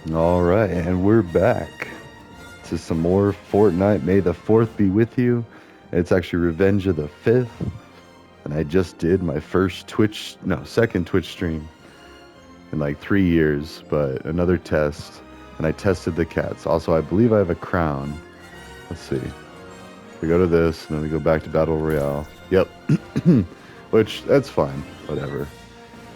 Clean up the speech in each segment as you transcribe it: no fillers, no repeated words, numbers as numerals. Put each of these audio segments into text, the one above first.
All right, and we're back to some more Fortnite. May the 4th be with you. It's actually Revenge of the 5th, and I just did my second Twitch stream in like 3 years, but another test, and I tested the cats. Also, I believe I have a crown. Let's see. We go to this, and then we go back to Battle Royale. Yep. Which, that's fine. Whatever.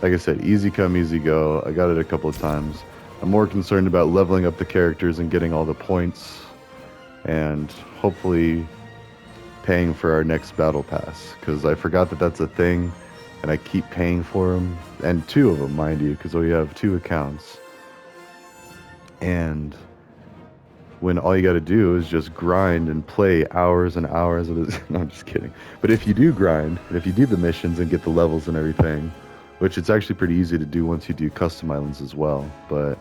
Like I said, easy come, easy go. I got it a couple of times. I'm more concerned about leveling up the characters and getting all the points, and hopefully paying for our next battle pass, because I forgot that that's a thing, and I keep paying for them, and two of them, mind you, because we have two accounts. And when all you got to do is just grind and play hours and hours of this. No, I'm just kidding. But if you do grind, and if you do the missions and get the levels and everything, which it's actually pretty easy to do once you do custom islands as well, but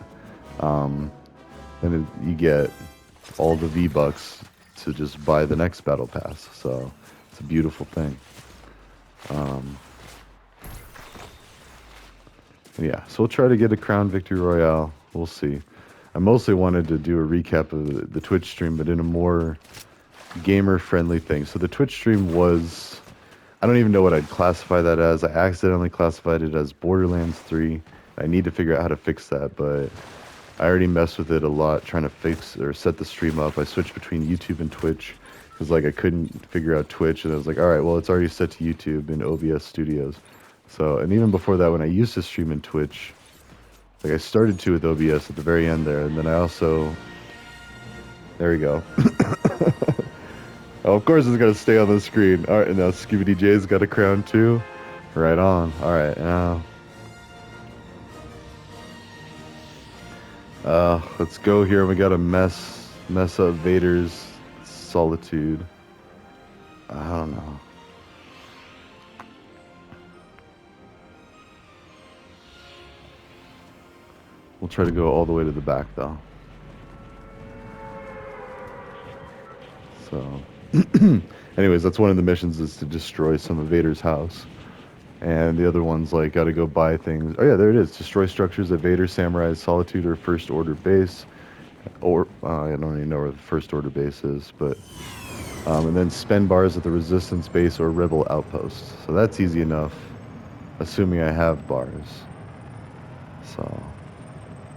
then you get all the V-Bucks to just buy the next battle pass. So it's a beautiful thing. Um, yeah, so we'll try to get a Crown Victory Royale. We'll see. I mostly wanted to do a recap of the Twitch stream, but in a more gamer-friendly thing. So the Twitch stream was, I don't even know what I'd classify that as. I accidentally classified it as Borderlands 3. I need to figure out how to fix that, but I already messed with it a lot trying to fix or set the stream up. I switched between YouTube and Twitch because like I couldn't figure out Twitch, and I was like, all right, well, it's already set to YouTube in OBS Studios. So, and even before that, when I used to stream in Twitch, like I started to with OBS at the very end there, and then I also, there we go. Oh, of course it's gonna stay on the screen. All right, and now Scooby J's got a crown too. Right on. All right, now. Let's go here. We gotta mess up Vader's solitude. I don't know. We'll try to go all the way to the back though. So, anyways, that's one of the missions is to destroy some of Vader's house. And the other one's like, gotta go buy things. Oh yeah, there it is. Destroy structures at Vader, Samurai's Solitude, or First Order base. Or, I don't even know where the First Order base is, but... and then spend bars at the Resistance base or Rebel outpost. So that's easy enough, assuming I have bars. So,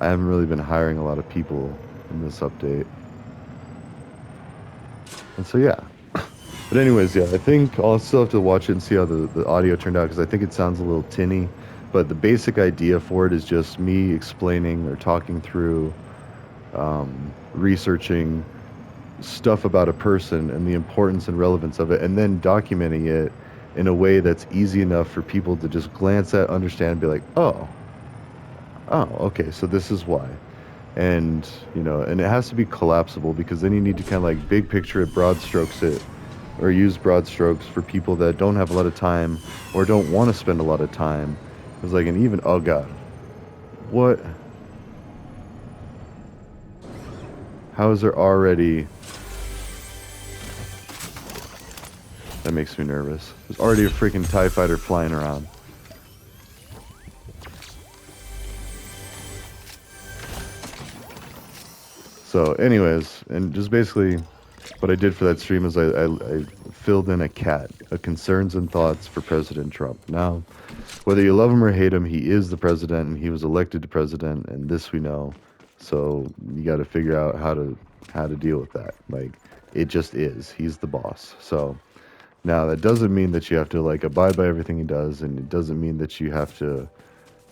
I haven't really been hiring a lot of people in this update. And so, yeah. But anyways, yeah, I think I'll still have to watch it and see how the audio turned out, because I think it sounds a little tinny. But the basic idea for it is just me explaining or talking through, researching stuff about a person and the importance and relevance of it, and then documenting it in a way that's easy enough for people to just glance at, understand, and be like, oh, okay, so this is why. And, and it has to be collapsible, because then you need to kind of like big picture it, broad strokes it, or use broad strokes for people that don't have a lot of time or don't want to spend a lot of time. It's like, and even, oh God, what? How is there already... That makes me nervous. There's already a freaking TIE fighter flying around. So anyways, and just basically what I did for that stream is I filled in a concerns and thoughts for President Trump. Now, whether you love him or hate him, he is the president, and he was elected to president, and this we know. So you got to figure out how to deal with that. Like, it just is. He's the boss. So now that doesn't mean that you have to like abide by everything he does, and it doesn't mean that you have to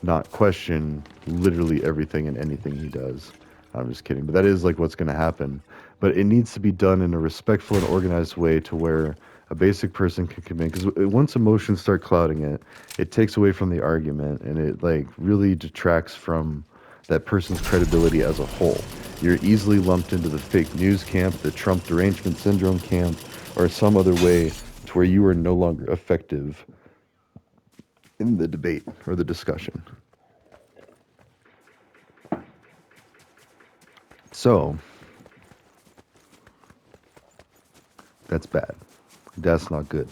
not question literally everything and anything he does. I'm just kidding, but that is like what's going to happen. But it needs to be done in a respectful and organized way to where a basic person can come in. Because once emotions start clouding it, it takes away from the argument, and it like really detracts from that person's credibility as a whole. You're easily lumped into the fake news camp, the Trump derangement syndrome camp, or some other way to where you are no longer effective in the debate or the discussion. So, that's bad. That's not good.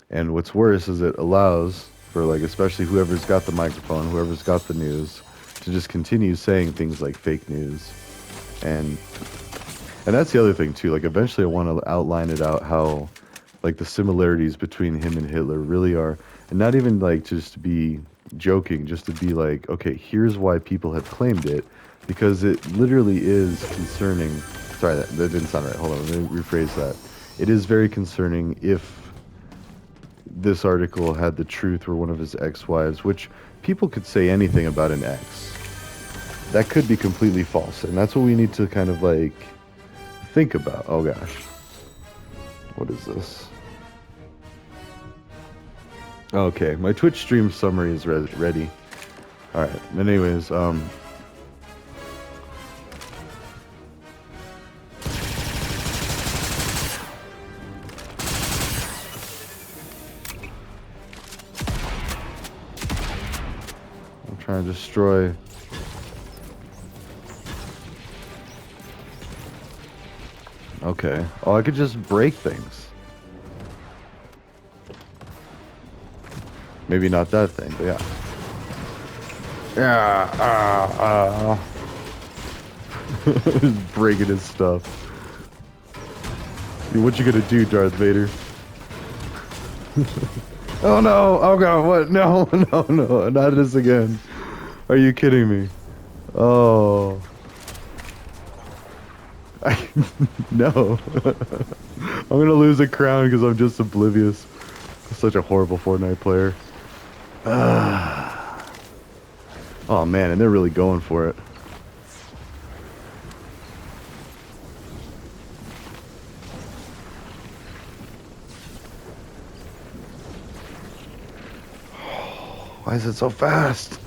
And what's worse is it allows for, like, especially whoever's got the microphone, whoever's got the news, to just continue saying things like fake news. And and that's the other thing too. Like eventually I want to outline it out how like the similarities between him and Hitler really are, and not even like just to be joking, just to be like, okay, here's why people have claimed it, because it literally is concerning. Sorry, that didn't sound right. Hold on, let me rephrase that. It is very concerning if this article had the truth or one of his ex-wives, which people could say anything about an ex. That could be completely false, and that's what we need to kind of like think about. Oh gosh. What is this? Okay, my Twitch stream summary is ready. All right. Anyways, I'm trying to destroy. Okay. Oh, I could just break things. Maybe not that thing, but yeah. Yeah. Just breaking his stuff. Dude, what you gonna do, Darth Vader? Oh no! Oh god! What? No! No! No! Not this again! Are you kidding me? Oh. No. I'm gonna lose a crown because I'm just oblivious. I'm such a horrible Fortnite player. Oh man, and they're really going for it. Why is it so fast?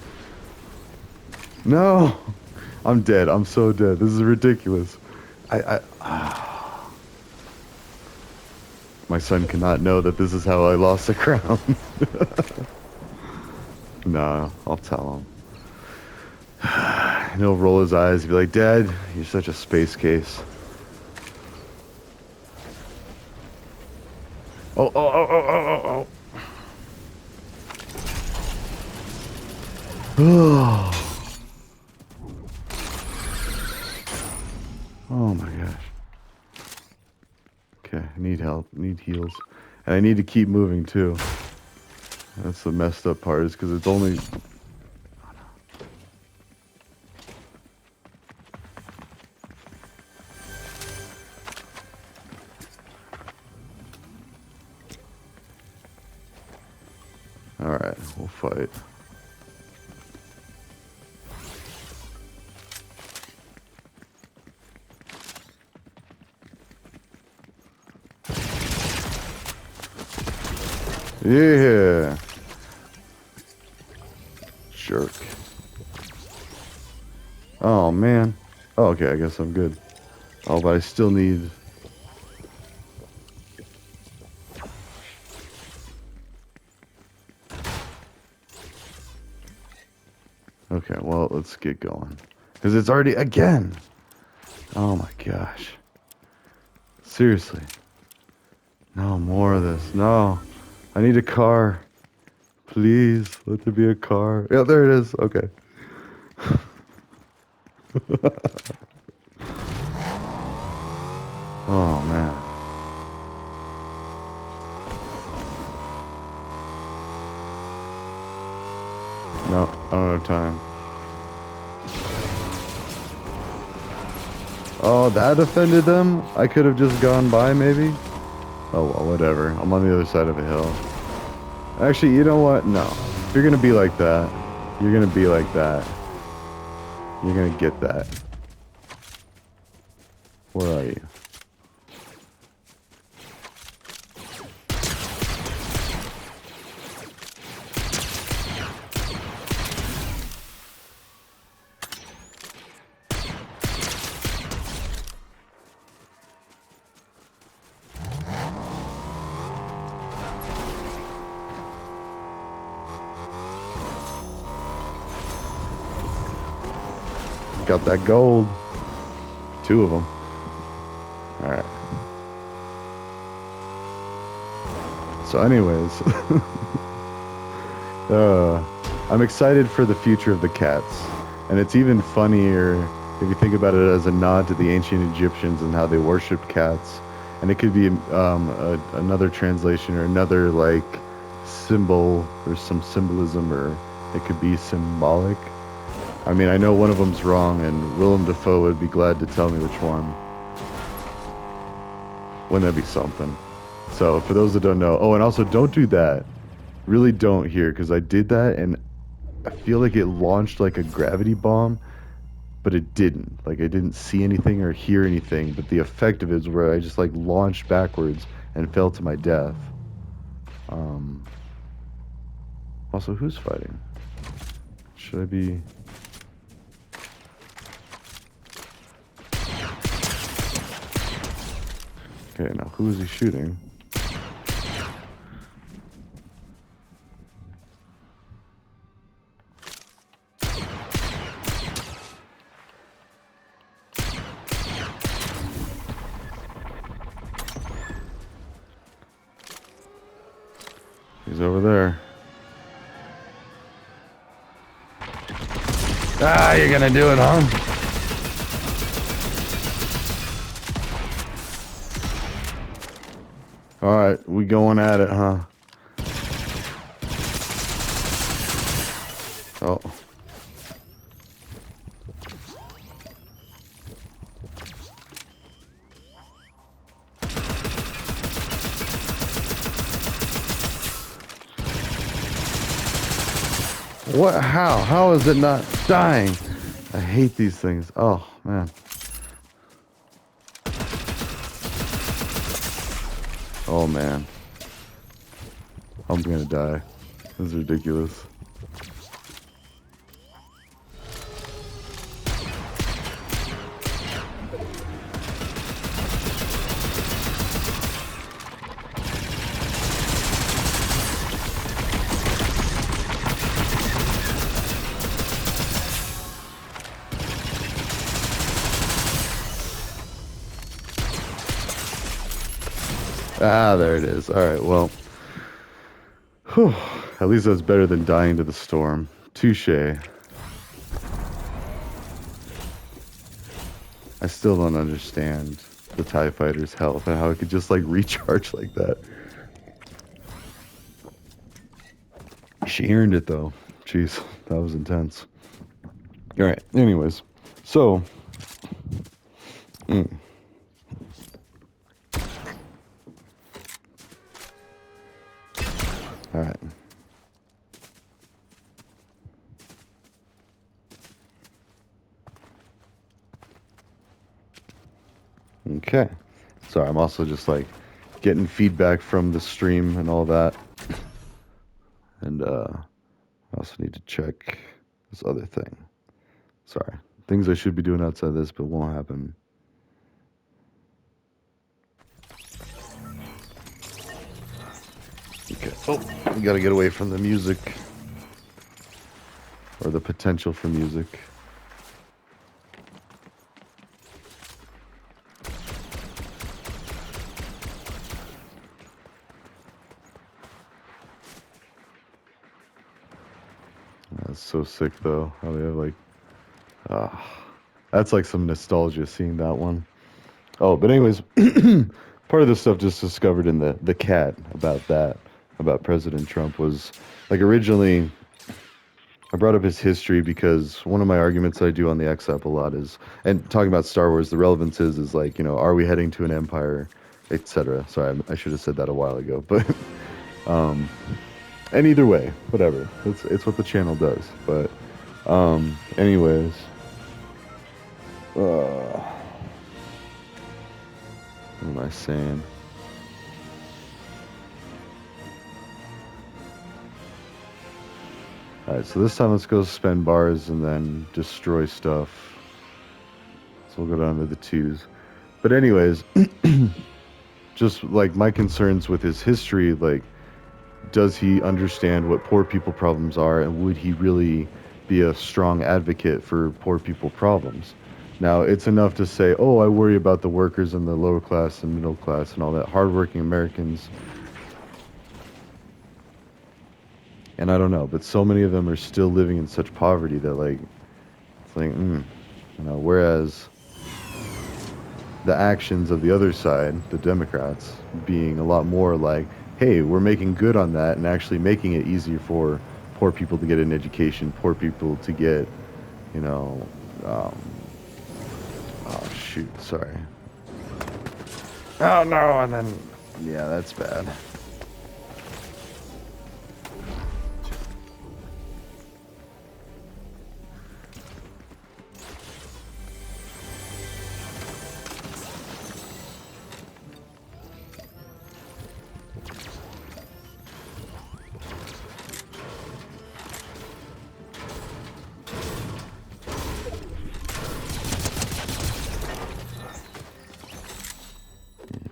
No! I'm dead. I'm so dead. This is ridiculous. My son cannot know that this is how I lost the crown. Nah, I'll tell him. And he'll roll his eyes and be like, Dad, you're such a space case. Oh, oh, oh, oh, oh, oh, oh. Oh my gosh. Okay, I need help, need heals. And I need to keep moving too. That's the messed up part, is because it's only... Alright, we'll fight. Yeah. Jerk. Oh, man. Oh, okay, I guess I'm good. Oh, but I still need... Okay, well, let's get going. Because it's already... Again! Oh, my gosh. Seriously. No, more of this. No. I need a car. Please, let there be a car. Yeah, there it is. Okay. Oh, man. No, I don't have time. Oh, that offended them? I could have just gone by, maybe? Oh, well, whatever. I'm on the other side of a hill. Actually, you know what? No. If you're gonna be like that, you're gonna be like that. You're gonna get that. Where are you? Got that gold. 2 of them. Alright. So anyways. I'm excited for the future of the cats. And it's even funnier if you think about it as a nod to the ancient Egyptians and how they worshipped cats. And it could be another translation or another like symbol or some symbolism, or it could be symbolic. I mean, I know one of them's wrong, and Willem Dafoe would be glad to tell me which one. Wouldn't that be something? So, for those that don't know, oh, and also don't do that. Really don't here, because I did that and I feel like it launched like a gravity bomb, but it didn't. Like I didn't see anything or hear anything, but the effect of it is where I just like launched backwards and fell to my death. Um, Also, who's fighting? Should I be? Okay, now who is he shooting? He's over there. Ah, you're gonna do it, huh? All right, we going at it, huh? Oh. What? How? How is it not dying? I hate these things. Oh, man. Oh, man. I'm gonna die. This is ridiculous. Ah, there it is. All right, well. Whew. At least that's better than dying to the storm. Touche. I still don't understand the TIE fighter's health and how it could just like recharge like that. She earned it though. Jeez, that was intense. All right, anyways. So, mm, all right. Okay. Sorry, I'm also just like getting feedback from the stream and all that. And I also need to check this other thing. Sorry. Things I should be doing outside this, but won't happen. Okay. Oh, we gotta get away from the music. Or the potential for music. That's so sick though. How they have like that's like some nostalgia seeing that one. Oh, but anyways, part of the stuff just discovered in the cat about that, about President Trump was like originally I brought up his history because one of my arguments I do on the X app a lot is, and talking about Star Wars, the relevance is like, you know, are we heading to an empire, etc. Sorry, I should have said that a while ago, but um, and either way, whatever. It's what the channel does. But anyways, what am I saying? Alright, so this time let's go spend bars and then destroy stuff. So we'll go down to the twos. But anyways, just like my concerns with his history, like, does he understand what poor people problems are, and would he really be a strong advocate for poor people problems? Now, it's enough to say, oh, I worry about the workers and the lower class and middle class and all that, hardworking Americans. And I don't know, but so many of them are still living in such poverty that, like, It's like, whereas the actions of the other side, the Democrats, being a lot more like, hey, we're making good on that and actually making it easier for poor people to get an education, poor people to get, you know, um, oh shoot, sorry. Oh no, and then, yeah, that's bad.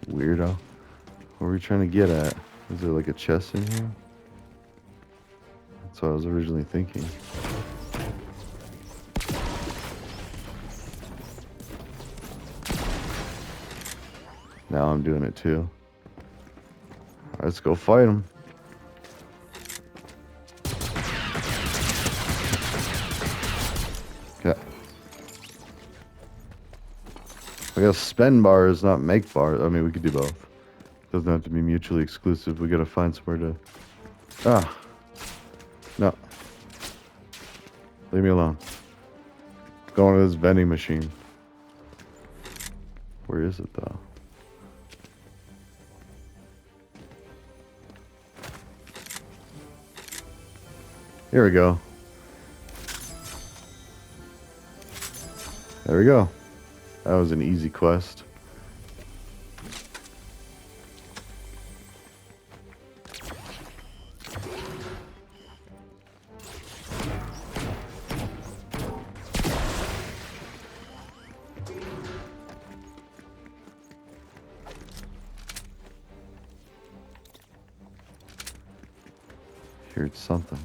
Weirdo. What are we trying to get at? Is there like a chest in here? That's what I was originally thinking. Now I'm doing it too. Let's go fight him. Yeah. I guess spend bars, not make bars. I mean, we could do both. Doesn't have to be mutually exclusive. We gotta find somewhere to... Ah. No. Leave me alone. Going to this vending machine. Where is it, though? Here we go. There we go. That was an easy quest. Here's something.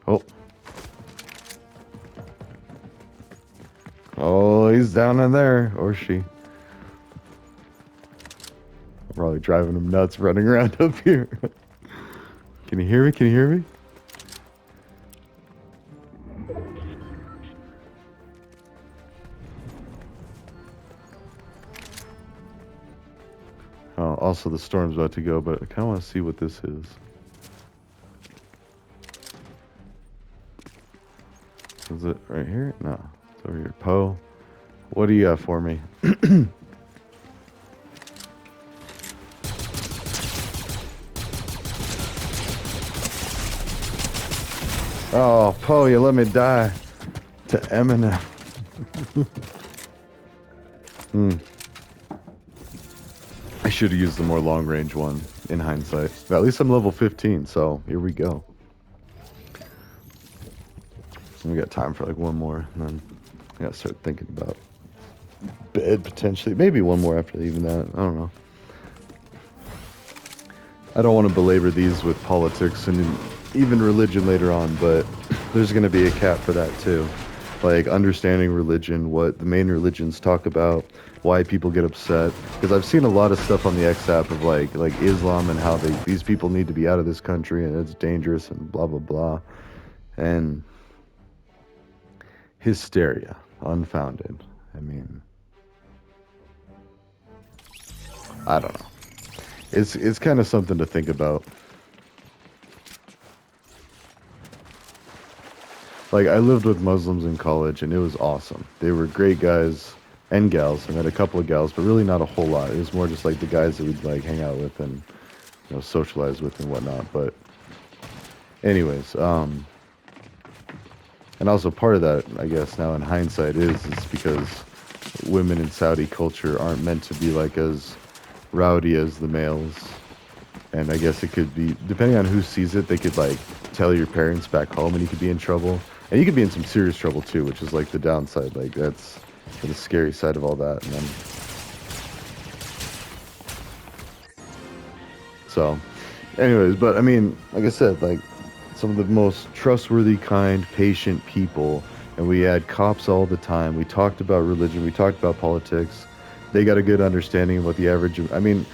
Oh. Oh, he's down in there. Or she. Probably driving him nuts running around up here. Can you hear me? Can you hear me? Oh, also the storm's about to go, but I kind of want to see what this is. Is it right here? No, it's over here. Poe, what do you got for me? Oh, Poe, you let me die to Eminem. I should have used the more long-range one in hindsight. But at least I'm level 15, so here we go. We got time for like one more, and then I gotta start thinking about bed potentially. Maybe one more after even that. I don't know. I don't want to belabor these with politics and even religion later on, but there's going to be a cap for that too. Like understanding religion, what the main religions talk about, why people get upset. Because I've seen a lot of stuff on the X app of like Islam and how these people need to be out of this country and it's dangerous and blah blah blah, and hysteria, unfounded. I mean, I don't know. It's kind of something to think about. Like, I lived with Muslims in college, and it was awesome. They were great guys and gals. I met a couple of gals, but really not a whole lot. It was more just like the guys that we'd like hang out with and socialize with and whatnot. But anyways, and also part of that, I guess now in hindsight, is because women in Saudi culture aren't meant to be like as rowdy as the males. And I guess it could be, depending on who sees it, they could like tell your parents back home and you could be in trouble. And you could be in some serious trouble too, which is like the downside. Like that's the scary side of all that. And then, so anyways, but I mean, like I said, like some of the most trustworthy, kind, patient people, and we had cops all the time. We talked about religion, we talked about politics. They got a good understanding of what the average. I mean,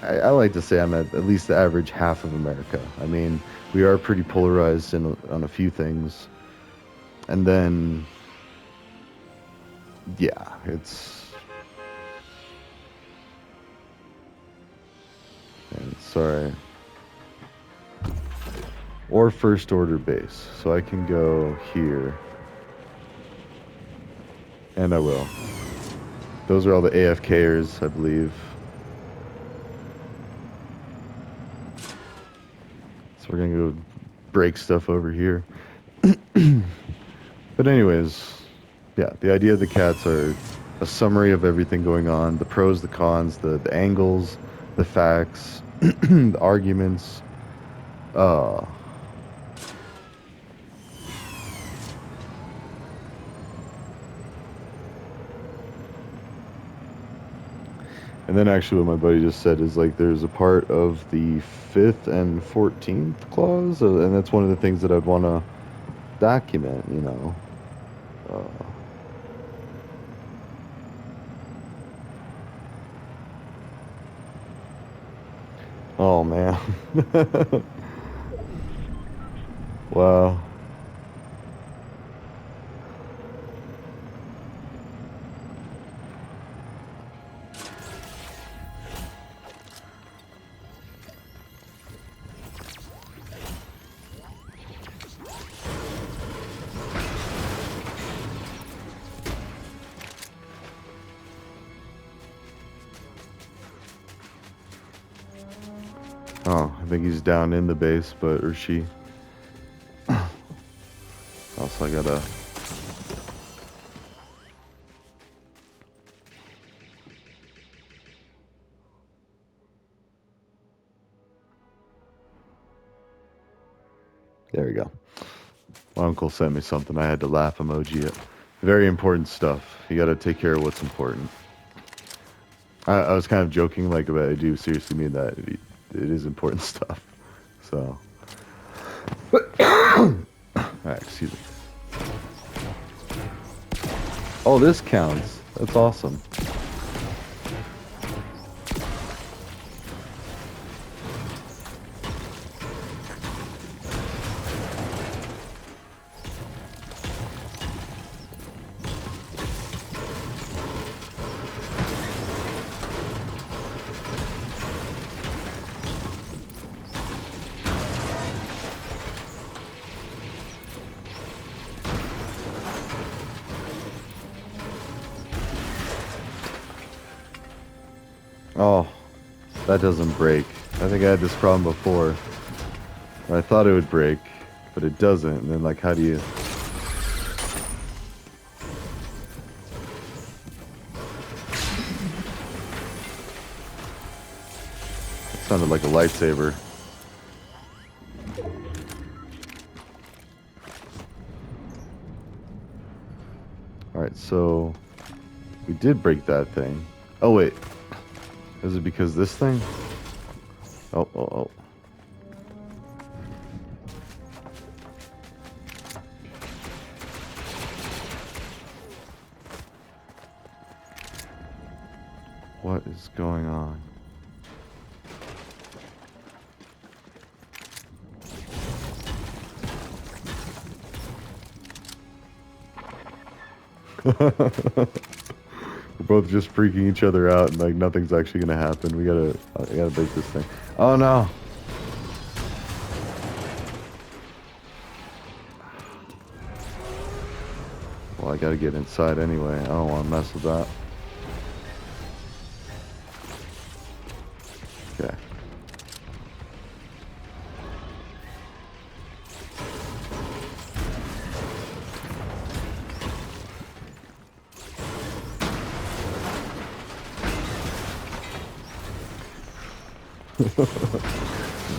I like to say I'm at least the average half of America. I mean, we are pretty polarized on a few things, and then yeah, it's. Sorry. Or first order base. So I can go here. And I will. Those are all the AFKers, I believe. So we're gonna go break stuff over here. But anyways, yeah, the idea of the cats are a summary of everything going on, the pros, the cons, the angles, the facts, the arguments. Uh, and then actually what my buddy just said is like there's a part of the 5th and 14th clause, and that's one of the things that I'd want to document, you know. Uh, oh man. Wow. Oh, I think he's down in the base, but or she. Also, I gotta. There we go. My uncle sent me something. I had to laugh emoji it. Very important stuff. You gotta take care of what's important. I was kind of joking, like, but I do seriously mean that. It is important stuff. So. Alright, excuse me. Oh, this counts. That's awesome. Oh, that doesn't break. I think I had this problem before. I thought it would break, but it doesn't. And then, like, how do you... It sounded like a lightsaber. Alright, so... We did break that thing. Oh, wait. Is it because this thing? Oh, oh, oh. What is going on? We're both just freaking each other out, and like nothing's actually gonna happen. I gotta break this thing. Oh no! Well, I gotta get inside anyway. I don't want to mess with that. Okay.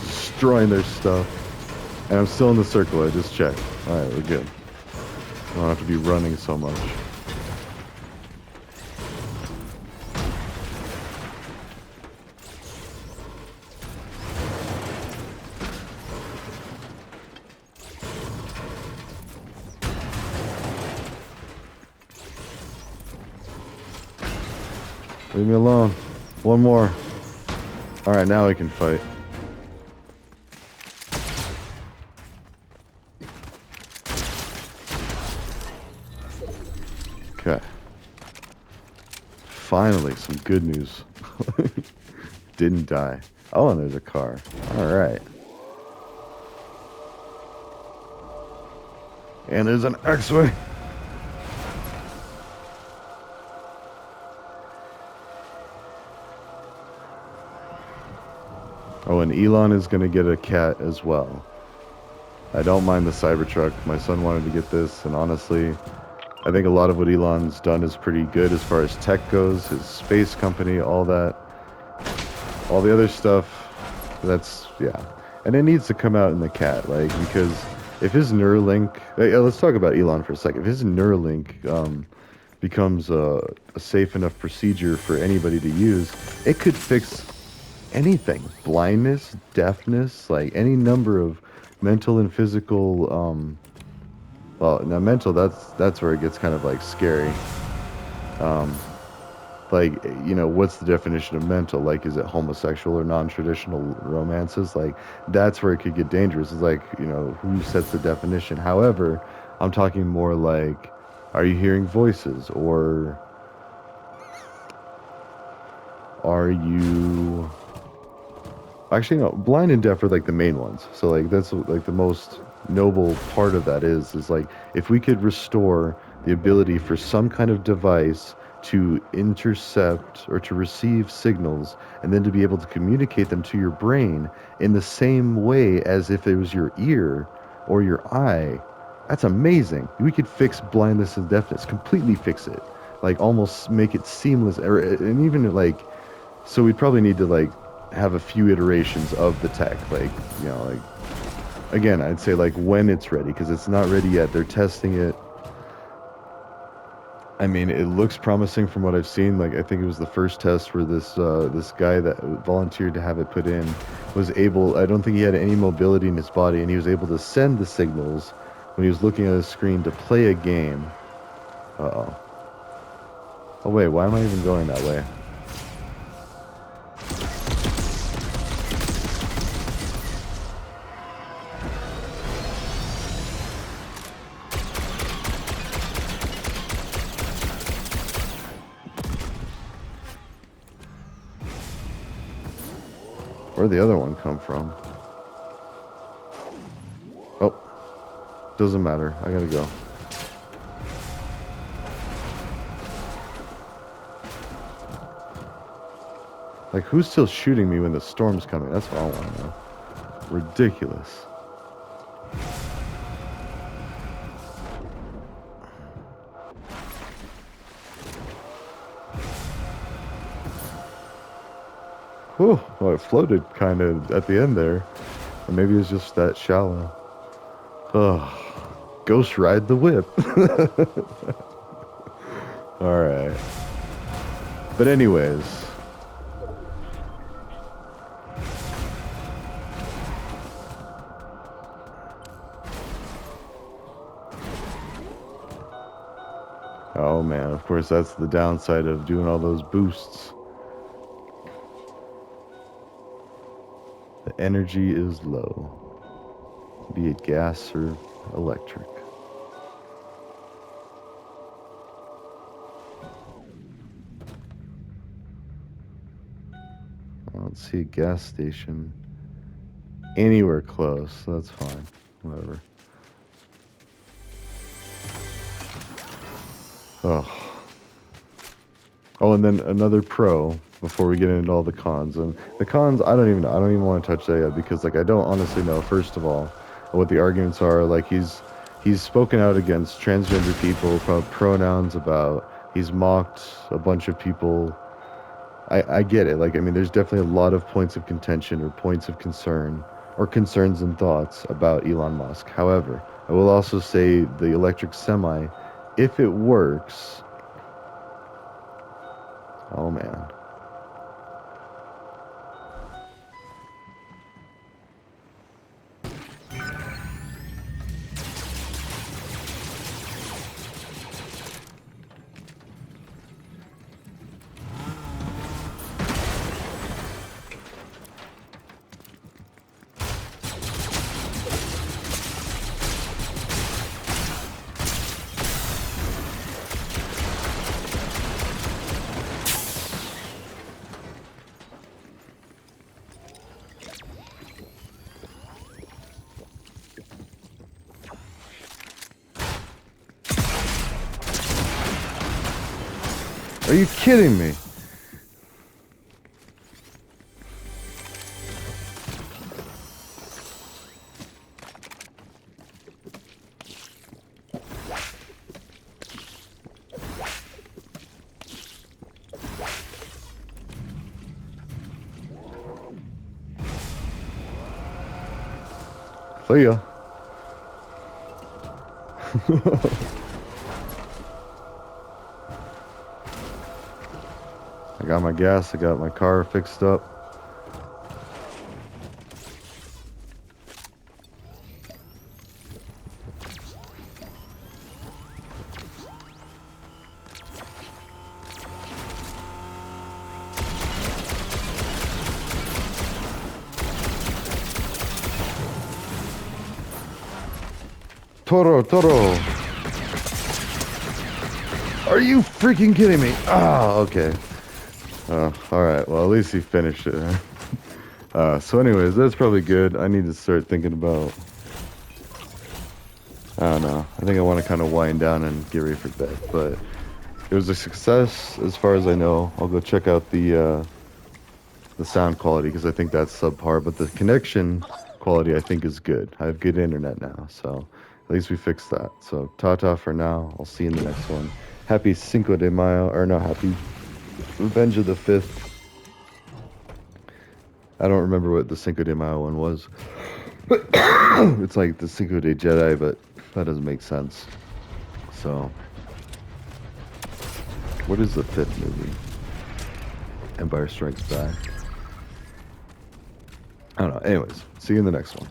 Destroying their stuff. And I'm still in the circle, I just checked. Alright, we're good. I don't have to be running so much. Leave me alone. One more. Alright, now we can fight. Okay. Finally, some good news. Didn't die. Oh, and there's a car. Alright. And there's an X-Wing. Oh, and Elon is going to get a cat as well. I don't mind the Cybertruck. My son wanted to get this, and honestly, I think a lot of what Elon's done is pretty good as far as tech goes, his space company, all that. All the other stuff, that's, yeah. And it needs to come out in the cat, like, because if his Neuralink, let's talk about Elon for a second. If his Neuralink becomes a safe enough procedure for anybody to use, it could fix anything. Blindness, deafness, like any number of mental and physical, well, now mental, that's where it gets kind of like scary. Like, you know, what's the definition of mental? Like, is it homosexual or non-traditional romances? Like, that's where it could get dangerous. It's like, you know, who sets the definition? However, I'm talking more like, are you hearing voices, or are you... Actually, no, blind and deaf are like the main ones. So like that's like the most noble part of that is like if we could restore the ability for some kind of device to intercept or to receive signals and then to be able to communicate them to your brain in the same way as if it was your ear or your eye, that's amazing. We could fix blindness and deafness, completely fix it, like almost make it seamless, or and even like so we'd probably need to like have a few iterations of the tech, like, you know, like, again, I'd say like when it's ready, because it's not ready yet. They're testing it. I mean, it looks promising from what I've seen. Like, I think it was the first test where this guy that volunteered to have it put in was able, I don't think he had any mobility in his body, and he was able to send the signals when he was looking at a screen to play a game. Uh-oh. Oh wait, why am I even going that way? Where'd the other one come from? Oh, doesn't matter. I gotta go. Like, who's still shooting me when the storm's coming? That's what I want to know. Ridiculous. Whew, well, it floated kind of at the end there. Or maybe it's just that shallow. Ugh. Ghost ride the whip. Alright. But anyways. Oh man, of course that's the downside of doing all those boosts. The energy is low, be it gas or electric. I don't see a gas station anywhere close, so that's fine. Whatever. Oh. Oh, and then another pro before we get into all the cons. And the cons, I don't even want to touch that yet because, like, I don't honestly know, first of all, what the arguments are. Like, he's spoken out against transgender people, pronouns about, he's mocked a bunch of people. I get it. Like, I mean, there's definitely a lot of points of contention or points of concern or concerns and thoughts about Elon Musk. However, I will also say the electric semi, if it works, oh man. Are you kidding me? See ya. I got my gas, I got my car fixed up. Toro, Toro. Are you freaking kidding me? Ah, okay. Alright, well, at least he finished it. So anyways, that's probably good. I need to start thinking about... I don't know. I think I want to kind of wind down and get ready for bed. But it was a success as far as I know. I'll go check out the sound quality because I think that's subpar. But the connection quality I think is good. I have good internet now. So at least we fixed that. So ta-ta for now. I'll see you in the next one. Happy Cinco de Mayo. Or no, happy Revenge of the 5th. I don't remember what the Cinco de Mayo one was. It's like the Cinco de Jedi, but that doesn't make sense. So, what is the 5th movie? Empire Strikes Back. I don't know. Anyways, see you in the next one.